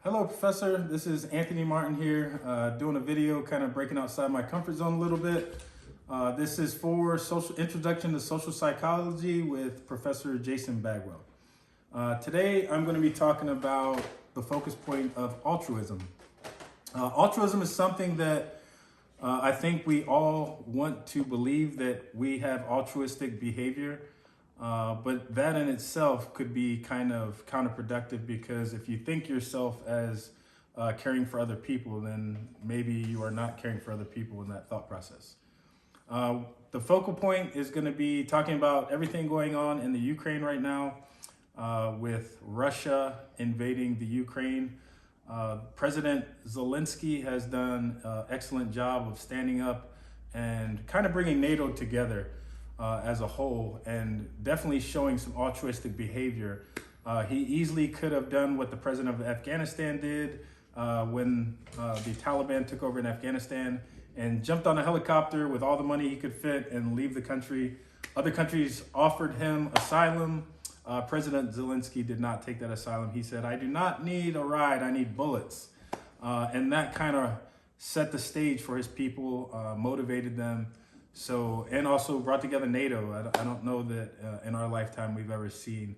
Hello, Professor. This is Anthony Martin here, doing a video kind of breaking outside my comfort zone a little bit. This is for Introduction to Social Psychology with Professor Jason Bagwell. Today, I'm going to be talking about the focus point of altruism. Altruism is something that I think we all want to believe that we have altruistic behavior. But that in itself could be kind of counterproductive, because if you think yourself as caring for other people, then maybe you are not caring for other people in that thought process. The focal point is going to be talking about everything going on in the Ukraine right now, with Russia invading the Ukraine. President Zelensky has done an excellent job of standing up and kind of bringing NATO together as a whole, and definitely showing some altruistic behavior. He easily could have done what the president of Afghanistan did when the Taliban took over in Afghanistan, and jumped on a helicopter with all the money he could fit and leave the country. Other countries offered him asylum. President Zelensky did not take that asylum. He said, "I do not need a ride, I need bullets." And that kind of set the stage for his people, motivated them. So, and also brought together NATO. I don't know that in our lifetime we've ever seen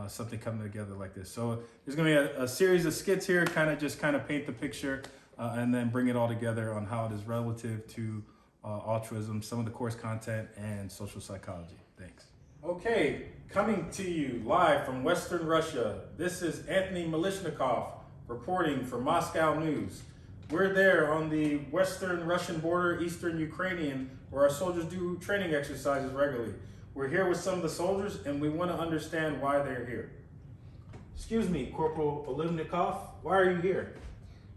something come together like this. So there's going to be a series of skits here, kind of paint the picture, and then bring it all together on how it is relative to altruism, some of the course content, and social psychology. Thanks. Okay, coming to you live from Western Russia, this is Anthony Malishnikov reporting for Moscow News. We're there on the Western Russian border, Eastern Ukrainian, where our soldiers do training exercises regularly. We're here with some of the soldiers, and we want to understand why they're here. Excuse me, Corporal Olivnikov, why are you here?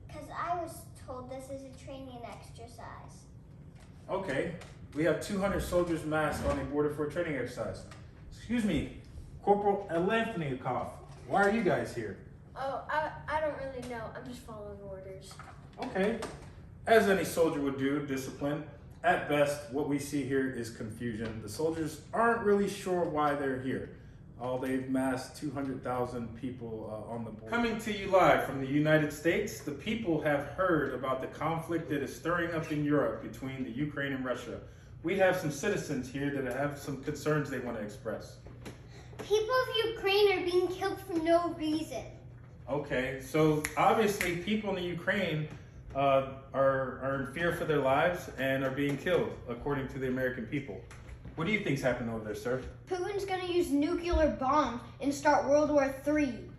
Because I was told this is a training exercise. Okay, we have 200 soldiers massed on the border for a training exercise. Excuse me, Corporal Olivnikov, why are you guys here? Oh, I don't really know. I'm just following orders. Okay, as any soldier would do, discipline. At best, what we see here is confusion. The soldiers aren't really sure why they're here. They've massed 200,000 people on the border. Coming to you live from the United States, the people have heard about the conflict that is stirring up in Europe between the Ukraine and Russia. We have some citizens here that have some concerns they want to express. People of Ukraine are being killed for no reason. Okay, so obviously people in the Ukraine are in fear for their lives and are being killed, according to the American people. What do you think's happening over there, sir? Putin's gonna use nuclear bombs and start World War III.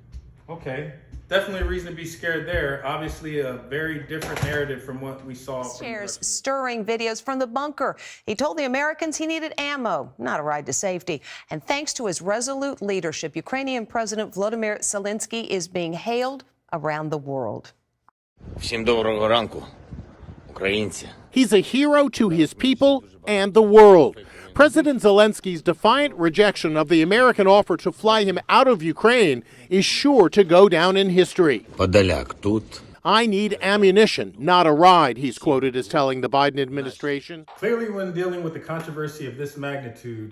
Okay, definitely a reason to be scared there. Obviously a very different narrative from what we saw. Shares stirring videos from the bunker. He told the Americans he needed ammo, not a ride to safety. And thanks to his resolute leadership, Ukrainian President Volodymyr Zelensky is being hailed around the world. Всім доброго ранку, українці. He's a hero to his people and the world. President Zelensky's defiant rejection of the American offer to fly him out of Ukraine is sure to go down in history. Подоляк тут. I need ammunition, not a ride, he's quoted as telling the Biden administration. Clearly, when dealing with the controversy of this magnitude,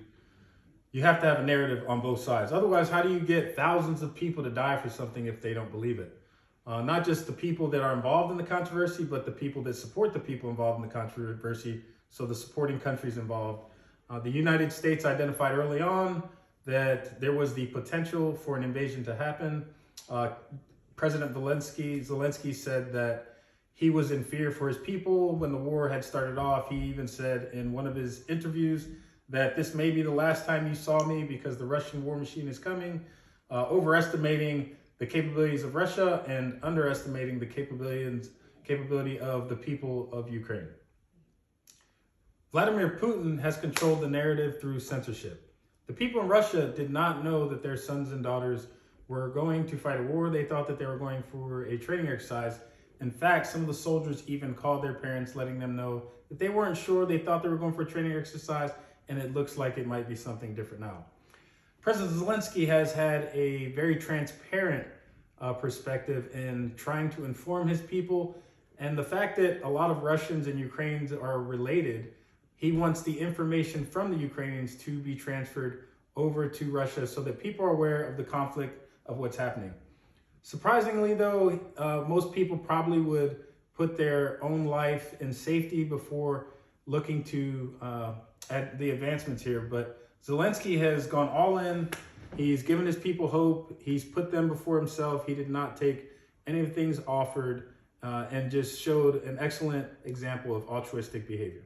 you have to have a narrative on both sides. Otherwise, how do you get thousands of people to die for something if they don't believe it? Not just the people that are involved in the controversy, but the people that support the people involved in the controversy, so the supporting countries involved. The United States identified early on that there was the potential for an invasion to happen. President Zelensky said that he was in fear for his people when the war had started off. He even said in one of his interviews that this may be the last time you saw me because the Russian war machine is coming, overestimating the capabilities of Russia and underestimating the capability of the people of Ukraine. Vladimir Putin has controlled the narrative through censorship. The people in Russia did not know that their sons and daughters were going to fight a war. They thought that they were going for a training exercise. In fact, some of the soldiers even called their parents, letting them know that they weren't sure. They thought they were going for a training exercise, and it looks like it might be something different now. President Zelensky has had a very transparent perspective in trying to inform his people. And the fact that a lot of Russians and Ukrainians are related, he wants the information from the Ukrainians to be transferred over to Russia so that people are aware of the conflict, of what's happening. Surprisingly, though, most people probably would put their own life in safety before looking to at the advancements here. But Zelensky has gone all in. He's given his people hope. He's put them before himself. He did not take any of the things offered and just showed an excellent example of altruistic behavior.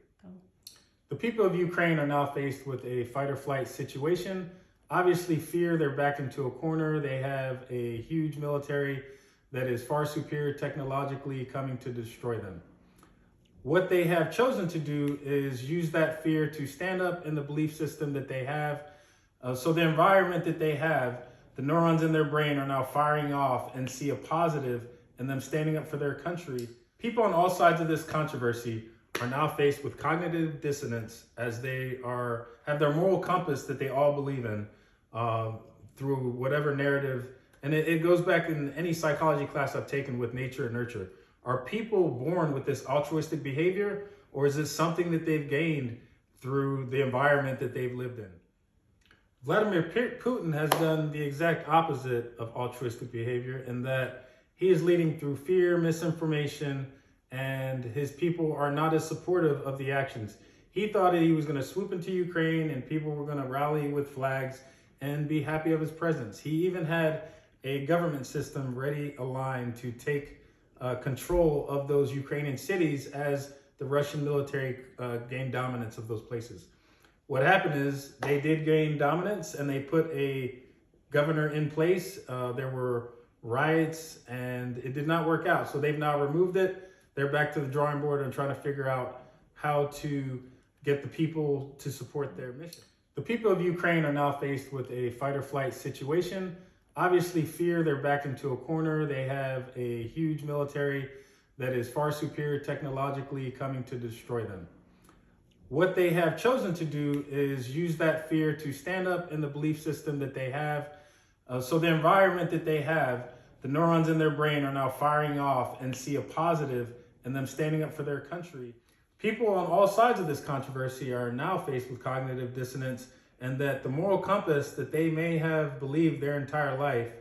The people of Ukraine are now faced with a fight or flight situation. Obviously, fear, they're backed into a corner. They have a huge military that is far superior technologically, coming to destroy them. What they have chosen to do is use that fear to stand up in the belief system that they have. So the environment that they have, the neurons in their brain are now firing off and see a positive in them standing up for their country. People on all sides of this controversy are now faced with cognitive dissonance as they have their moral compass that they all believe in through whatever narrative. And it goes back in any psychology class I've taken with nature and nurture. Are people born with this altruistic behavior, or is it something that they've gained through the environment that they've lived in? Vladimir Putin has done the exact opposite of altruistic behavior in that he is leading through fear, misinformation, and his people are not as supportive of the actions. He thought that he was going to swoop into Ukraine and people were going to rally with flags and be happy of his presence. He even had a government system ready, aligned to take control of those Ukrainian cities as the Russian military gained dominance of those places. What happened is they did gain dominance and they put a governor in place. There were riots and it did not work out. So they've now removed it. They're back to the drawing board and trying to figure out how to get the people to support their mission. The people of Ukraine are now faced with a fight or flight situation. Obviously, fear, they're backed into a corner. They have a huge military that is far superior technologically, coming to destroy them. What they have chosen to do is use that fear to stand up in the belief system that they have. So the environment that they have, the neurons in their brain are now firing off and see a positive in them standing up for their country. People on all sides of this controversy are now faced with cognitive dissonance, and that the moral compass that they may have believed their entire life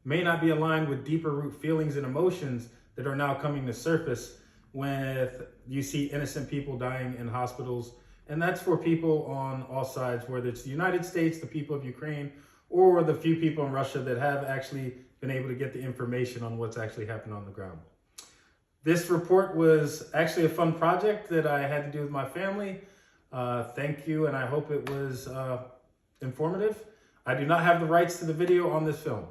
may not be aligned with deeper root feelings and emotions that are now coming to surface when you see innocent people dying in hospitals. And that's for people on all sides, whether it's the United States, the people of Ukraine, or the few people in Russia that have actually been able to get the information on what's actually happened on the ground. This report was actually a fun project that I had to do with my family. Thank you, and I hope it was informative. I do not have the rights to the video on this film.